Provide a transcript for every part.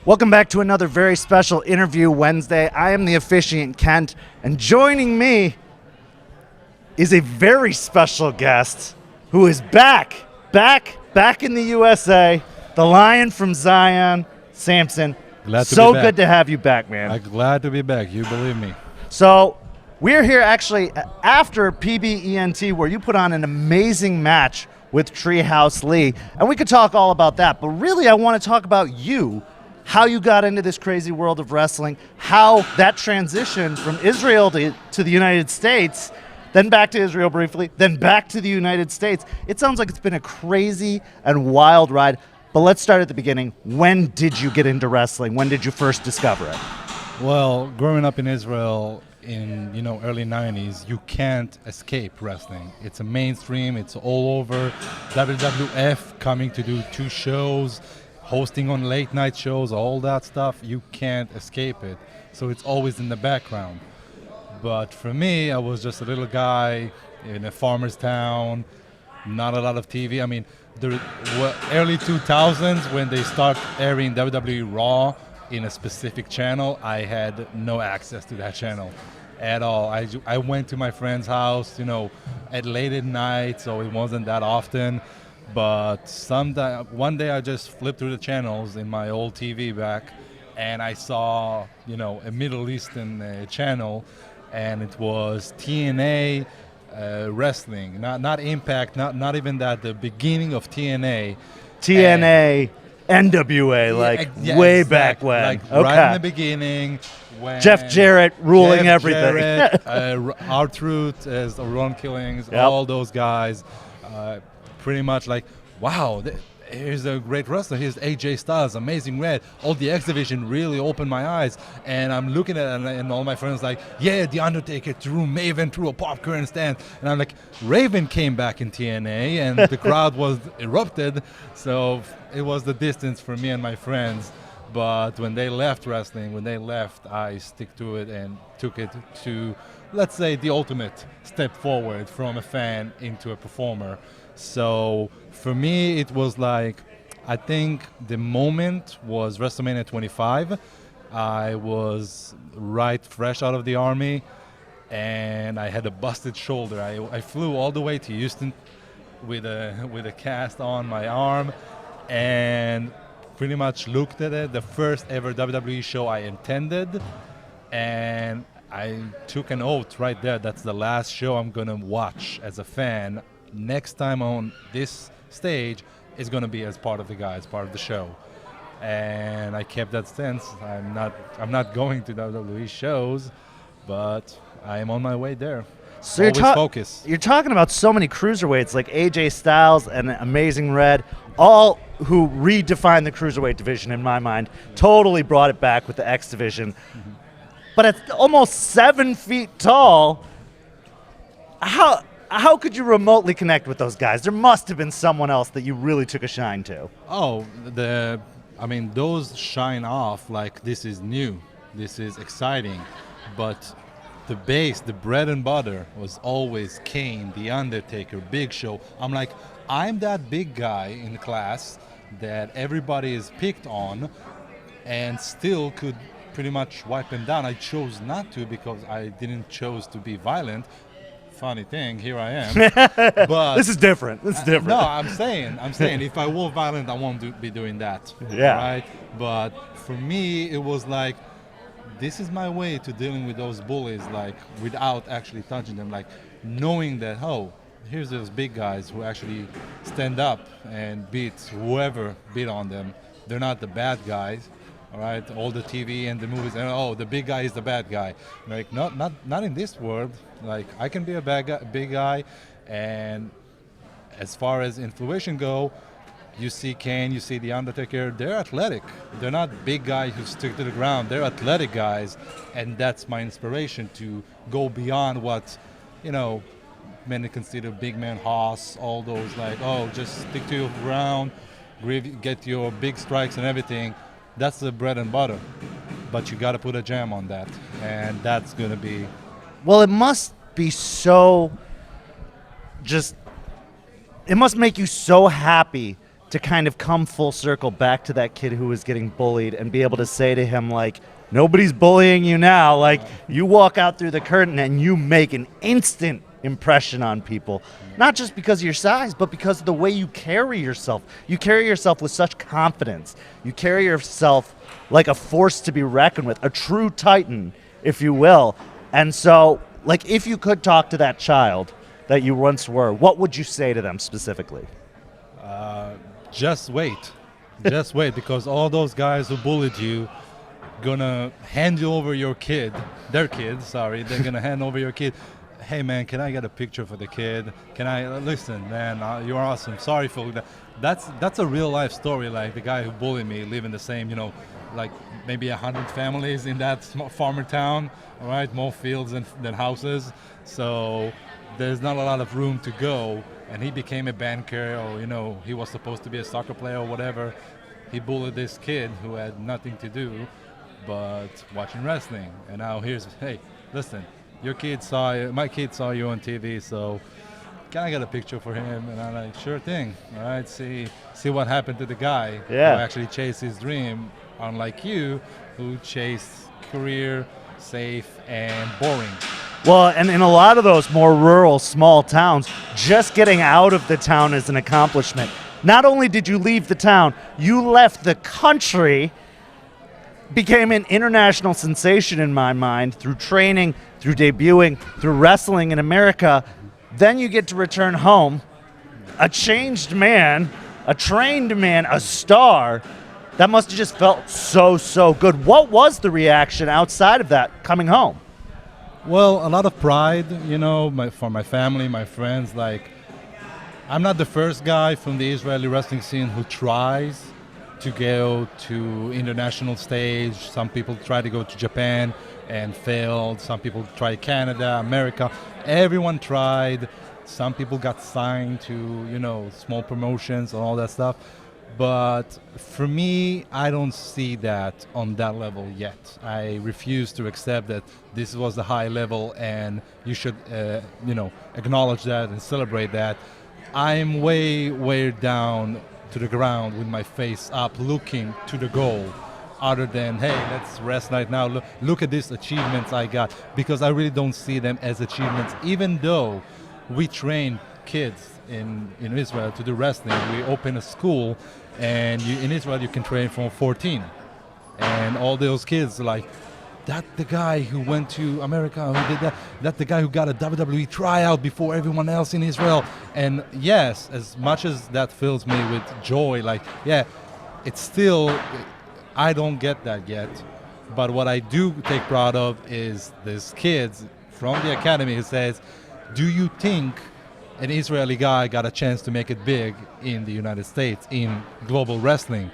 Welcome back to another very special interview Wednesday. I am the officiant Kent, and joining me is a very special guest who is back in the USA, the Lion from Zion, Samson. Glad to so be back. good to have you back, man. I'm glad to be back. You believe me. So we're here actually after PBENT, where you put on an amazing match with Treehouse Lee, and we could talk all about that. But really, I want to talk about you. How you got into this crazy world of wrestling, how that transition from Israel to the United States, then back to Israel briefly, then back to the United States. It sounds like it's been a crazy and wild ride, but let's start at the beginning. When did you get into wrestling? When did you first discover it? Well, growing up in Israel in early 90s, you can't escape wrestling. It's a mainstream, it's all over. WWF coming to do 2 shows, hosting on late night shows, all that stuff, you can't escape it. So it's always in the background. But for me, I was just a little guy in a farmer's town, not a lot of TV. I mean, the early 2000s, when they start airing WWE Raw in a specific channel, I had no access to that channel at all. I went to my friend's house, at late at night, so it wasn't that often. But one day I just flipped through the channels in my old TV back, and I saw, a Middle Eastern channel, and it was TNA wrestling, not Impact, not even that, the beginning of TNA. TNA, NWA, way exactly. back when. Like okay. right in the beginning. When Jeff Jarrett ruling Jeff everything. Jarrett, R-Truth as Ron Killings, Yep. all those guys. Pretty much like, wow, here's a great wrestler. Here's AJ Styles, Amazing Red. All the X Division really opened my eyes. And I'm looking at it, and all my friends like, yeah, The Undertaker threw Maven through a popcorn stand. And I'm like, Raven came back in TNA, and the crowd was erupted. So it was the distance for me and my friends. But when they left wrestling, I stick to it and took it to, let's say, the ultimate step forward from a fan into a performer. So for me, it was like, I think the moment was WrestleMania 25. I was fresh out of the Army, and I had a busted shoulder. I flew all the way to Houston with a cast on my arm, and pretty much looked at it, the first ever WWE show I attended, and I took an oath right there. That's the last show I'm going to watch as a fan. Next time on this stage is going to be as part of the show. And I kept that stance. I'm not going to WWE shows, but I am on my way there. So Always focus. You're talking about so many cruiserweights like AJ Styles and Amazing Red, all who redefined the cruiserweight division in my mind, totally brought it back with the X division. Mm-hmm. But at almost 7 feet tall, how could you remotely connect with those guys? There must have been someone else that you really took a shine to. Oh, those shine off like this is new, this is exciting, but the base, the bread and butter was always Kane, The Undertaker, Big Show. I'm that big guy in the class that everybody is picked on and still could pretty much wipe him down. I chose not to because I didn't choose to be violent. Funny thing, here I am. But this is different. No, I'm saying, if I were violent, I won't be doing that. Yeah. Right? But for me, it was like, this is my way to dealing with those bullies, like without actually touching them, like knowing that, here's those big guys who actually stand up and beat whoever beat on them. They're not the bad guys. All right, all the TV and the movies, and the big guy is the bad guy. Like, not in this world. Like, I can be a big guy, and as far as influence go, you see Kane, you see The Undertaker. They're athletic. They're not big guys who stick to the ground. They're athletic guys, and that's my inspiration to go beyond what, many consider big man Haas. All those just stick to your ground, get your big strikes and everything. That's the bread and butter, but you got to put a jam on that, and that's going to be... Well, it must be so it must make you so happy to kind of come full circle back to that kid who was getting bullied and be able to say to him, like, nobody's bullying you now. Like, you walk out through the curtain and you make an instant impression on people, not just because of your size, but because of the way you carry yourself. You carry yourself with such confidence. You carry yourself like a force to be reckoned with, a true titan, if you will. And so, like, if you could talk to that child that you once were, what would you say to them specifically? Just wait. Just wait, because all those guys who bullied you gonna hand you over your kid, their kid, sorry, they're gonna hand over your kid. Hey man, can I get a picture for the kid? Can I listen, man? You're awesome. Sorry for that. That's a real life story. Like the guy who bullied me, live in the same, like maybe 100 families in that small farmer town. All right, more fields than houses. So there's not a lot of room to go. And he became a banker, or he was supposed to be a soccer player or whatever. He bullied this kid who had nothing to do but watching wrestling. And now hey, listen. My kid saw you on TV, so can I get a picture for him? And I'm like, sure thing. All right, see what happened to the guy who actually chased his dream, unlike you, who chased career, safe, and boring. Well, and in a lot of those more rural, small towns, just getting out of the town is an accomplishment. Not only did you leave the town, you left the country, became an international sensation in my mind through training, through debuting, through wrestling in America. Then you get to return home, a changed man, a trained man, a star. That must have just felt so good. What was the reaction outside of that coming home? Well, a lot of pride, for my family, my friends. Like, I'm not the first guy from the Israeli wrestling scene who tries to go to international stage. Some people try to go to Japan and failed. Some people try Canada, America. Everyone tried. Some people got signed to, small promotions and all that stuff. But for me, I don't see that on that level yet. I refuse to accept that this was the high level and you should, acknowledge that and celebrate that. I'm way down to the ground with my face up, looking to the goal, other than, hey, let's rest right now. Look at these achievements I got, because I really don't see them as achievements, even though we train kids in Israel to do wrestling. We open a school, and in Israel you can train from 14, and all those kids are like, that the guy who went to America, who did that, that the guy who got a WWE tryout before everyone else in Israel. And yes, as much as that fills me with joy, it's still, I don't get that yet. But what I do take pride of is these kids from the academy who says, do you think an Israeli guy got a chance to make it big in the United States, in global wrestling?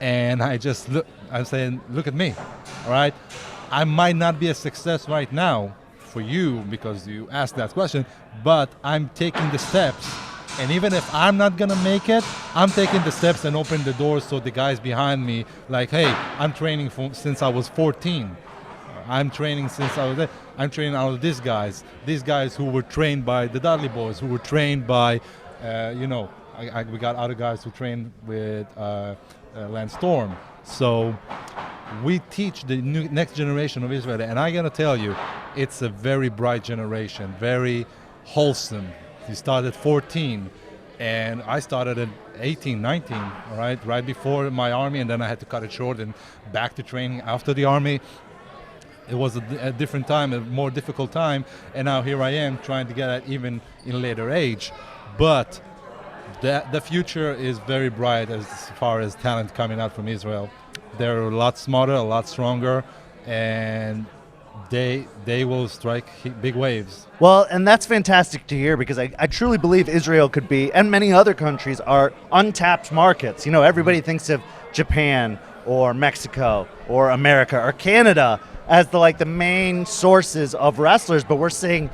And I'm saying, look at me, all right? I might not be a success right now for you because you asked that question, but I'm taking the steps. And even if I'm not going to make it, I'm taking the steps and open the doors so the guys behind me, like, hey, I'm training since I was 14. I'm training since I was there. I'm training all of these guys who were trained by the Dudley Boys, who were trained by, we got other guys who trained with Lance Storm. So we teach the next generation of Israel, and I gotta tell you, it's a very bright generation, very wholesome. You start at 14, and I started at 18, 19, all right before my army, and then I had to cut it short and back to training after the army. It was a different time, a more difficult time, and now here I am trying to get at even in later age. But the future is very bright as far as talent coming out from Israel. They're a lot smarter, a lot stronger, and they will strike big waves. Well, and that's fantastic to hear, because I truly believe Israel could be, and many other countries, are untapped markets. Everybody thinks of Japan or Mexico or America or Canada as the main sources of wrestlers, but we're seeing,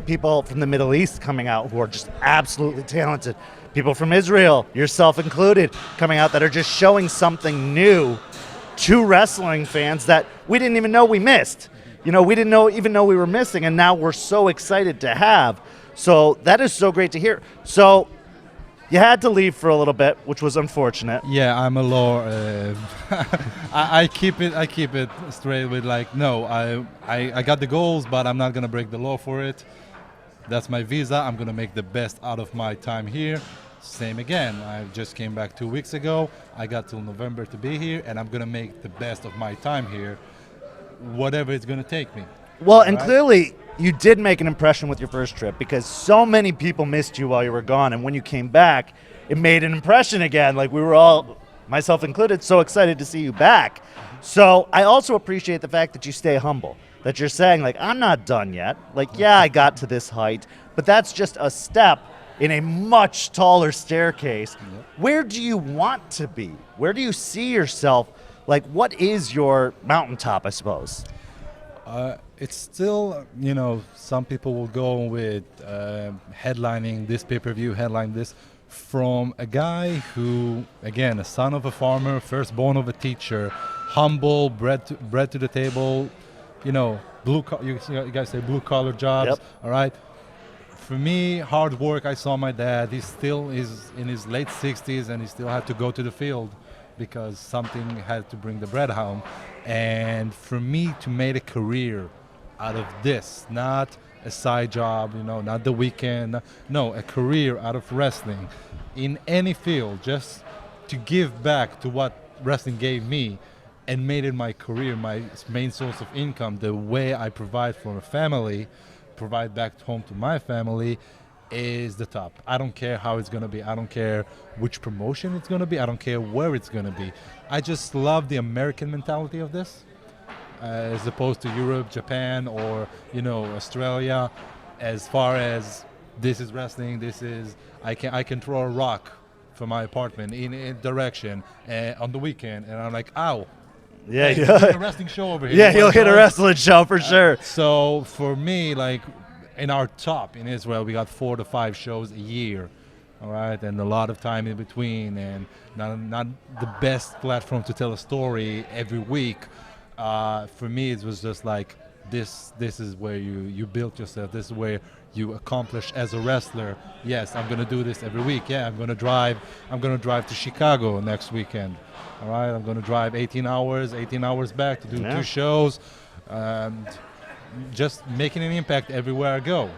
people from the Middle East coming out who are just absolutely talented. People from Israel, yourself included, coming out that are just showing something new to wrestling fans that we didn't even know we missed. We didn't even know we were missing, and now we're so excited to have. So that is so great to hear. So, You had to leave for a little bit, which was unfortunate. Yeah, I'm a law. I keep it straight with like, no, I got the goals, but I'm not gonna break the law for it. That's my visa. I'm gonna make the best out of my time here. Same again. I just came back 2 weeks ago. I got till November to be here, and I'm gonna make the best of my time here, whatever it's gonna take me. Well, and Right. clearly you did make an impression with your first trip because so many people missed you while you were gone, and when you came back, it made an impression again. Like we were all, myself included, so excited to see you back. So I also appreciate the fact that you stay humble, that you're saying like, I'm not done yet. Like, yeah, I got to this height, but that's just a step in a much taller staircase. Where do you want to be? Where do you see yourself? Like, what is your mountaintop, I suppose? It's still, some people will go with headlining this pay-per-view, headline this, from a guy who, again, a son of a farmer, firstborn of a teacher, humble, bread to the table, you guys say blue-collar jobs, Yep. all right? For me, hard work. I saw my dad. He still is in his late 60s, and he still had to go to the field because something had to bring the bread home. And for me to make a career out of this, not a side job, not the weekend, no, a career out of wrestling in any field, just to give back to what wrestling gave me and made it my career, my main source of income, the way I provide for a family, provide back home to my family, is the top. I don't care how it's going to be. I don't care which promotion it's going to be. I don't care where it's going to be. I just love the American mentality of this, as opposed to Europe, Japan, or Australia. As far as this is wrestling, this is I can throw a rock from my apartment in a direction on the weekend, and I'm like, ow. Yeah, Hey, yeah. there's a wrestling show over here. Yeah, You he'll wanna hit a join? wrestling show for sure. So for me, like in our top in Israel, we got 4 to 5 shows a year, all right, and a lot of time in between, and not the best platform to tell a story every week. For me, it was just like this is where you built yourself. This is where you accomplish as a wrestler. Yes, I'm gonna do this every week. Yeah, I'm gonna drive to Chicago next weekend. All right, I'm gonna drive 18 hours back to do Yeah. 2 shows. Just making an impact everywhere I go,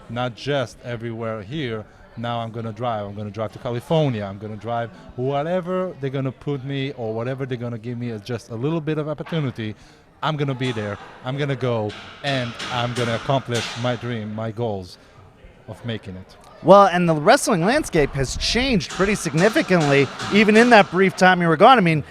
not just everywhere here. Now I'm gonna drive to California. I'm gonna drive whatever they're gonna put me or whatever they're gonna give me as just a little bit of opportunity. I'm gonna be there. I'm gonna go, and I'm gonna accomplish my dream, my goals of making it. Well, and the wrestling landscape has changed pretty significantly, even in that brief time you were gone. I mean,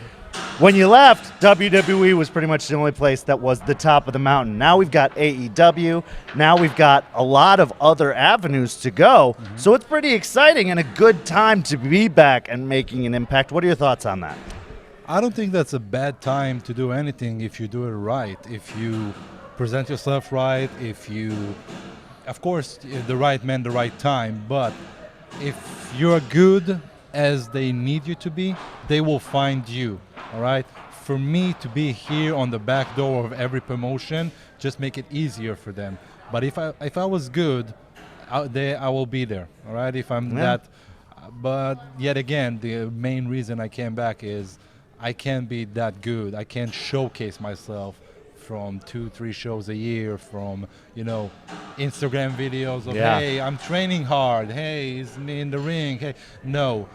when you left, WWE was pretty much the only place that was the top of the mountain. Now we've got AEW. Now we've got a lot of other avenues to go. So it's pretty exciting and a good time to be back and making an impact. What are your thoughts on that? I don't think that's a bad time to do anything if you do it right. If you present yourself right, if you, of course, the right man, the right time. But if you're good as they need you to be, they will find you. All right. For me to be here on the back door of every promotion, just make it easier for them. But if I was good, I will be there. All right. If I'm that, but yet again, the main reason I came back is I can't be that good. I can't showcase myself from 2-3 shows a year, from Instagram videos of hey, I'm training hard, hey, it's me in the ring, hey. No,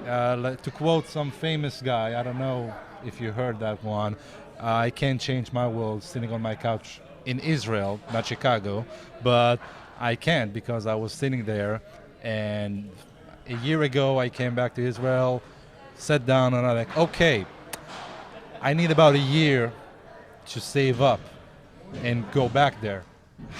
to quote some famous guy, I don't know if you heard that one, I can't change my world sitting on my couch in Israel, not Chicago, but I can't because I was sitting there, and a year ago I came back to Israel, sat down, and I'm like, okay, I need about a year to save up and go back there.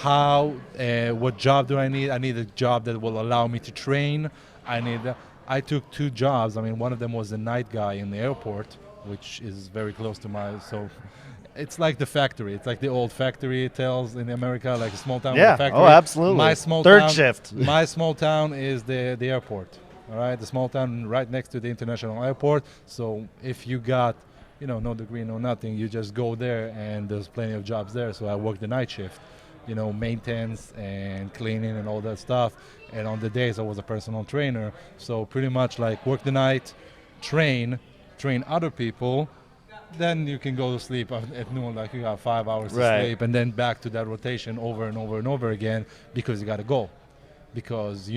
What job do I need? I need a job that will allow me to train. I took 2 jobs. I mean, one of them was a night guy in the airport, which is very close to so it's like the factory. It's like the old factory tales in America, like a small town with a factory. Oh, absolutely. My small Third town, shift. My small town is the airport. All right, the small town right next to the international airport. So if you got, no degree, no nothing, you just go there, and there's plenty of jobs there. So I worked the night shift. maintenance and cleaning and all that stuff. And on the days I was a personal trainer, so pretty much like work the night, train other people, then you can go to sleep at noon, like you have 5 hours to Right. sleep, and then back to that rotation over and over and over again, because you got to go, because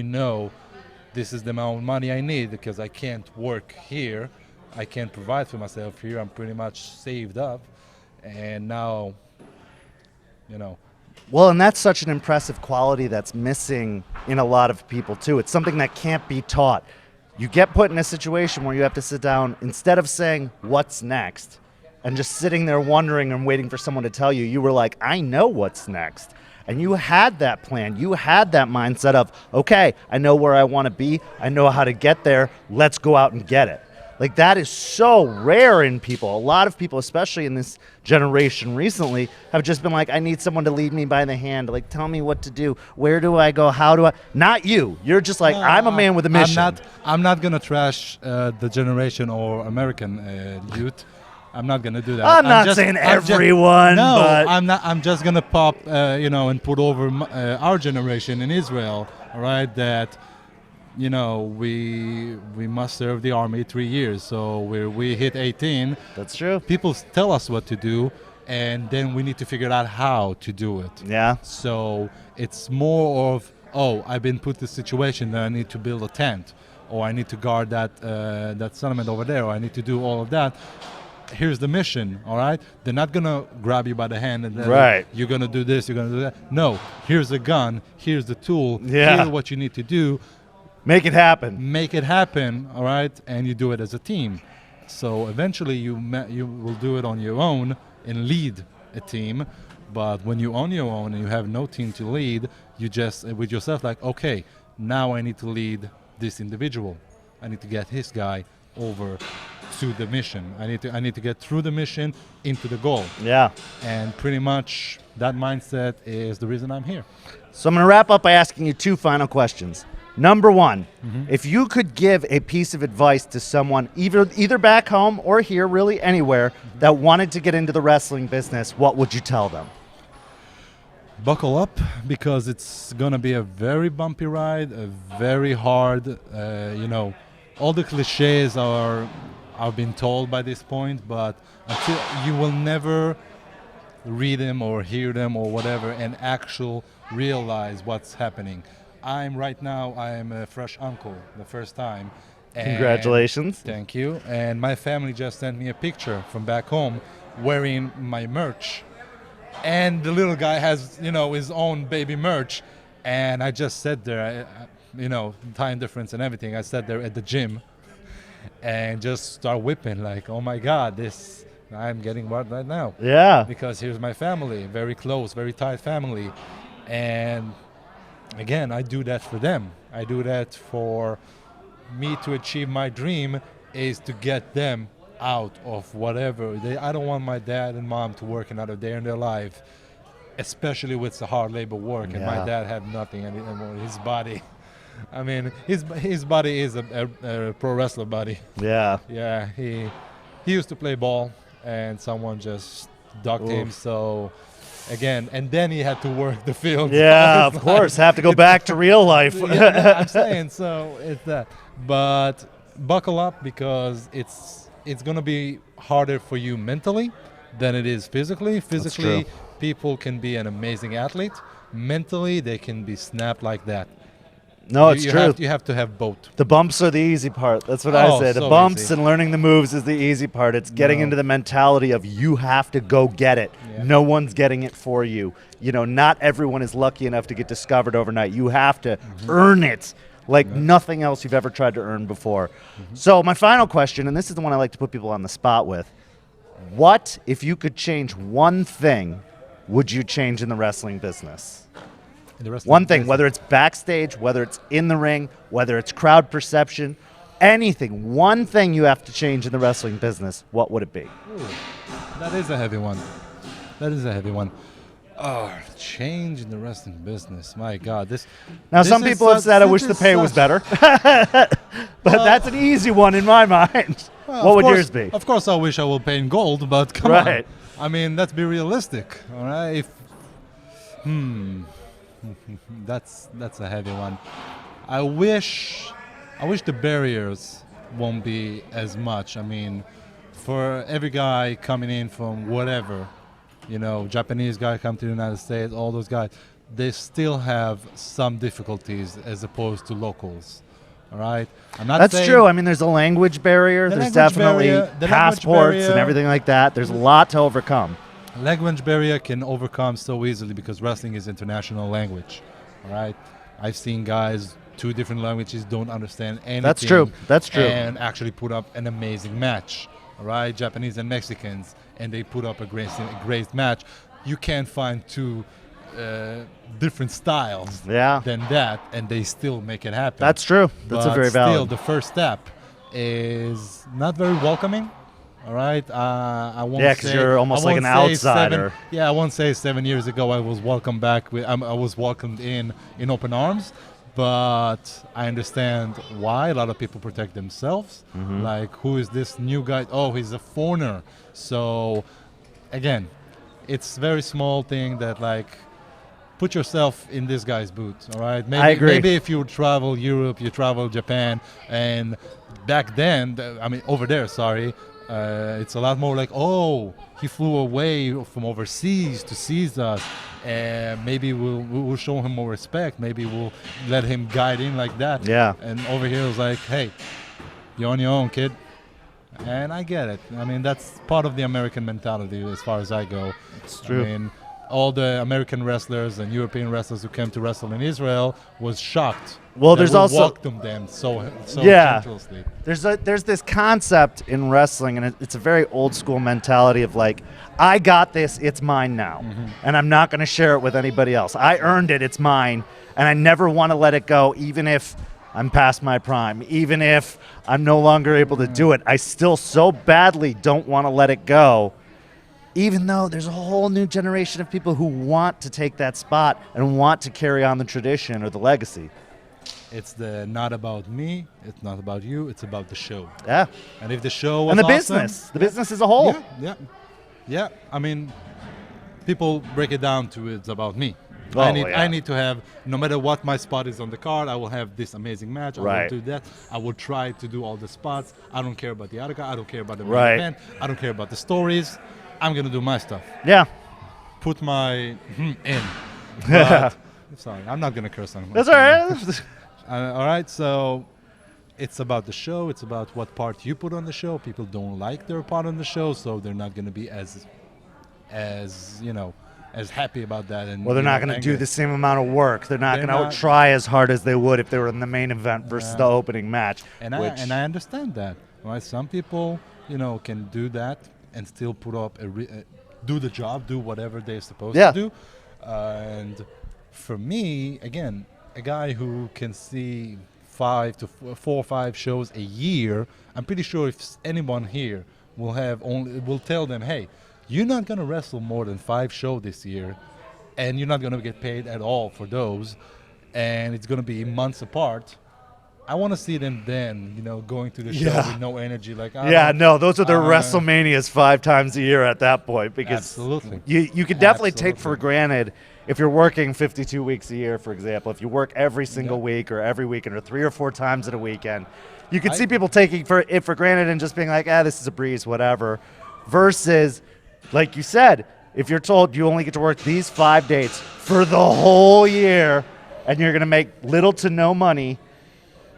this is the amount of money I need, because I can't work here, I can't provide for myself here, I'm pretty much saved up, and now, Well, and that's such an impressive quality that's missing in a lot of people, too. It's something that can't be taught. You get put in a situation where you have to sit down, instead of saying, what's next, and just sitting there wondering and waiting for someone to tell you, you were like, I know what's next. And you had that plan. You had that mindset of, okay, I know where I want to be. I know how to get there. Let's go out and get it. Like, that is so rare in people. A lot of people, especially in this generation recently, have just been like, I need someone to lead me by the hand. Like, tell me what to do. Where do I go? How do I? Not you. You're just like, I'm a man with a mission. I'm not going to trash the generation or American youth. I'm not going to do that. I'm not saying everyone, no, but I'm not. I'm just going to pop, and put over our generation in Israel, all right, that we must serve the army 3 years. So we hit 18. that's true. People tell us what to do, and then we need to figure out how to do it. Yeah. So it's more of, I've been put in this situation that I need to build a tent, or I need to guard that settlement over there, or I need to do all of that. Here's the mission, all right? They're not going to grab you by the hand and then Right. you're going to do this, you're going to do that. No, here's the gun, here's the tool, Yeah. here's what you need to do. Make it happen. Make it happen, all right? And you do it as a team. So eventually you will do it on your own and lead a team. But when you're on your own and you have no team to lead, you just, with yourself, like, okay, now I need to lead this individual. I need to get his guy over to the mission. I need to get through the mission into the goal. Yeah. And pretty much that mindset is the reason I'm here. So I'm going to wrap up by asking you two final questions. Number one, if you could give a piece of advice to someone, either back home or here, really anywhere, that wanted to get into the wrestling business, what would you tell them? Buckle up, because it's gonna be a very bumpy ride, a very hard. All the cliches I've been told by this point, but until you will never read them or hear them or whatever and actually realize what's happening. I'm a fresh uncle, the first time. And Congratulations. Thank you. And my family just sent me a picture from back home wearing my merch. And the little guy has, his own baby merch. And I just sat there, time difference and everything. I sat there at the gym and just start whipping like, oh my God, I'm getting wet right now. Yeah. Because here's my family, very close, very tight family. And again, I do that for them. I do that for me to achieve my dream, is to get them out of whatever. I don't want my dad and mom to work another day in their life, especially with the hard labor work. And my dad had nothing, and his body. I mean, his body is a pro wrestler body. Yeah. Yeah, he used to play ball, and someone just ducked him. So again, and then he had to work the field. Yeah, of course. Have to go back to real life. Yeah, I'm saying, so it's that. But buckle up, because it's going to be harder for you mentally than it is physically. Physically, people can be an amazing athlete. Mentally, they can be snapped like that. No, it's true. You have to have both. The bumps are the easy part. That's what I say. The so bumps easy. and learning the moves is the easy part. It's getting into the mentality of you have to go get it. Yeah. No one's getting it for you. Not everyone is lucky enough to get discovered overnight. You have to earn it like nothing else you've ever tried to earn before. So my final question, and this is the one I like to put people on the spot with. What, if you could change one thing, would you change in the wrestling business? One thing, whether it's backstage, whether it's in the ring, whether it's crowd perception, anything. One thing you have to change in the wrestling business, what would it be? Ooh, that is a heavy one. Oh, change in the wrestling business. My God, Now, some people have said, I wish the pay was better. But that's an easy one in my mind. What would yours be? Of course, I wish I were paying gold, but come on. I mean, let's be realistic, all right? That's a heavy one. I wish the barriers won't be as much. I mean, for every guy coming in from whatever, Japanese guy come to the United States, all those guys, they still have some difficulties as opposed to locals. All right, I'm not That's saying true. I mean, there's a language barrier. The There's language definitely barrier- the language passports and barrier- everything like that. There's a lot to overcome. language barrier can overcome so easily because wrestling is international language. All right, I've seen guys 2 different languages don't understand anything. That's true. That's true. And actually put up an amazing match. All right, Japanese and Mexicans, and they put up a great match. You can't find 2 different styles Yeah. than that, and they still make it happen. That's true. That's But a very still, valid. the first step is not very welcoming. All right, I won't. Yeah, 'cause say- you're almost I like won't an say outsider. I won't say 7 years ago I was welcomed back. I was welcomed in open arms, but I understand why a lot of people protect themselves. Mm-hmm. Like, who is this new guy? Oh, he's a foreigner. So, again, it's very small thing that like. Put yourself in this guy's boots, all right? Maybe, I agree. Maybe if you travel Europe, you travel Japan, and back then, over there, sorry, it's a lot more like, oh, he flew away from overseas to seize us, and maybe we'll show him more respect. Maybe we'll let him guide in like that. Yeah. And over here, it's like, hey, you're on your own, kid. And I get it. I mean, that's part of the American mentality as far as I go. It's true. I mean, all the American wrestlers and European wrestlers who came to wrestle in Israel was shocked. Well, that there's we also- welcomed them so Yeah. generously. There's this concept in wrestling, and it's a very old school mentality of like, I got this, it's mine now, and I'm not going to share it with anybody else. I earned it, it's mine, and I never want to let it go, even if I'm past my prime, even if I'm no longer able to do it. I still so badly don't want to let it go, even though there's a whole new generation of people who want to take that spot and want to carry on the tradition or the legacy. It's not about me, it's not about you, it's about the show. Yeah. And if the show was And the awesome, business, the business as a whole. Yeah. I mean, people break it down to it's about me. Oh, I need to have, no matter what my spot is on the card, I will have this amazing match. I Right. will do that. I will try to do all the spots. I don't care about the other guy. I don't care about the main Right. event. I don't care about the stories. I'm going to do my stuff. Yeah. Put my in. But, sorry, I'm not going to curse on That's all right. all right, so it's about the show. It's about what part you put on the show. People don't like their part on the show, so they're not going to be as happy about that. And Well, they're not going to do the same amount of work. They're not They're going to not- try as hard as they would if they were in the main event versus the opening match. And which, I understand that. Right? Some people, can do that and still put up do the job, do whatever they're supposed Yeah. to do. And for me, again, a guy who can see 4 or 5 shows a year, I'm pretty sure if anyone here will tell them, hey, you're not going to wrestle more than 5 shows this year, and you're not going to get paid at all for those, and it's going to be months apart. I want to see them then, going to the show Yeah. with no energy. Like, those are their WrestleManias 5 times a year at that point, because Absolutely. you can definitely take for Absolutely. granted if you're working 52 weeks a year, for example, if you work every single Yeah. week or every weekend or 3 or 4 times in a weekend, you can I- see people taking it for granted and just being like, this is a breeze, whatever, versus, like you said, if you're told you only get to work these 5 dates for the whole year and you're going to make little to no money,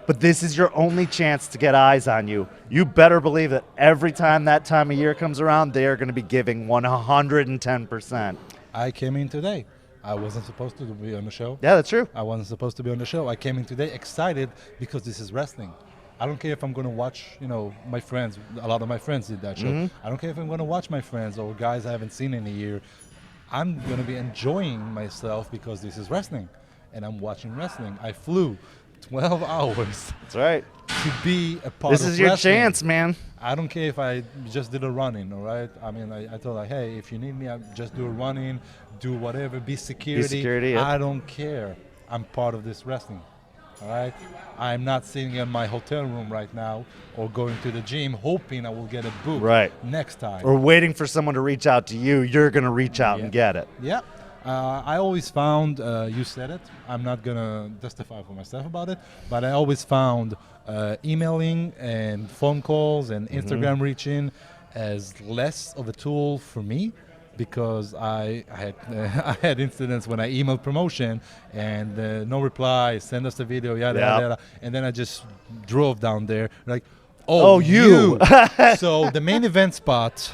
but this is your only chance to get eyes on you, you better believe that every time that time of year comes around, they are going to be giving 110%. I came in today. I wasn't supposed to be on the show. Yeah, that's true. I wasn't supposed to be on the show. I came in today excited because this is wrestling. I don't care if I'm going to watch, my friends. A lot of my friends did that show. Mm-hmm. I don't care if I'm going to watch my friends or guys I haven't seen in a year. I'm going to be enjoying myself because this is wrestling. And I'm watching wrestling. I flew 12 hours That's right. to be a part This of is your wrestling. chance, man. I don't care if I just did a run-in, all right? I mean, I told her, hey, if you need me, I'll just do a run-in, do whatever, be security. security, yeah. I don't care. I'm part of this wrestling, all right? I'm not sitting in my hotel room right now or going to the gym hoping I will get a book Right. next time. Or waiting for someone to reach out to you, you're going to reach out Yeah. and get it. Yeah. I always found, you said it, I'm not going to testify for myself about it, but I always found emailing and phone calls and Instagram reaching as less of a tool for me, because I had I had incidents when I emailed promotion and no reply, send us the video, yada Yeah. yada, and then I just drove down there like, Oh, you. So the main event spot,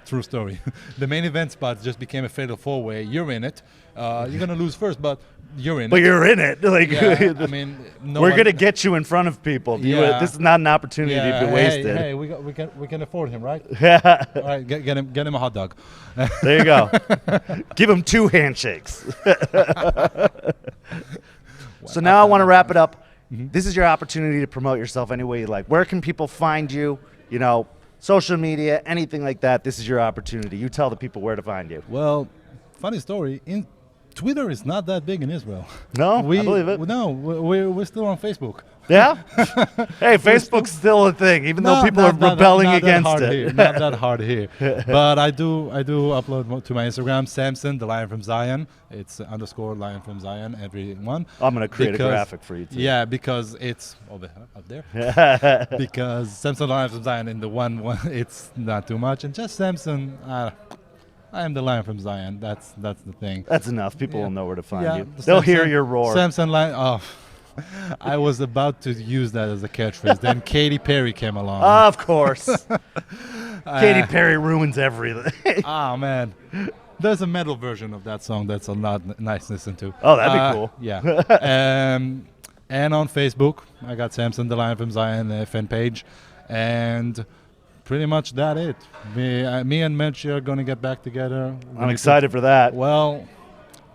true story, the main event spot just became a fatal four-way. You're in it. You're gonna lose first, but you're in But it. you're in it. Like, Yeah, I mean, we're going to get you in front of people. Yeah. This is not an opportunity Yeah, to be wasted. Hey, we can afford him, right? Yeah. All right, get him a hot dog. There you go. Give him 2 handshakes. So now I want to wrap it up. This is your opportunity to promote yourself any way you like. Where can people find you? You know, social media, anything like that. This is your opportunity. You tell the people where to find you. Well, funny story. Twitter is not that big in Israel. No, I believe it. No, we're still on Facebook. Yeah? Hey, Facebook's still a thing, even though people are rebelling against it. Not that hard here. But I do upload to my Instagram, Samson, the Lion from Zion. It's _ Lion from Zion, every one. I'm going to create a graphic for you, too. Yeah, because it's over up there. Because Samson, the Lion from Zion, in the one, it's not too much. And just Samson, I am the Lion from Zion. That's the thing. That's enough. People will know where to find you. the They'll Samson- hear your roar. Samson Lion. Oh, I was about to use that as a catchphrase. Then Katy Perry came along. Of course. Katy Perry ruins everything. Oh man, there's a metal version of that song that's a lot nice to listen to. Oh, that'd be cool. Yeah. And on Facebook, I got Samson the Lion from Zion fan page, and pretty much that it. Me and Mitch are gonna get back together. I'm excited for that. Well,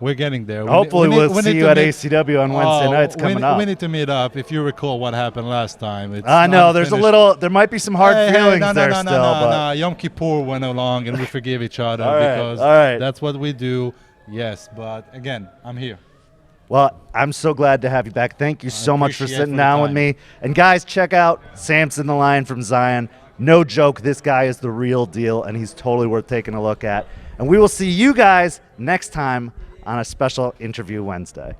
we're getting there. Hopefully we'll see you at ACW on Wednesday nights coming up. We need to meet up. If you recall what happened last time. It's I know, there's there might be some hard feelings there still. No. Yom Kippur went along and we forgive each other because that's what we do. Yes, but again, I'm here. Well, I'm so glad to have you back. Thank you so much for appreciate sitting the down with time. me. And guys, check out Samson the Lion from Zion. No joke, this guy is the real deal, and he's totally worth taking a look at. And we will see you guys next time on a special interview Wednesday.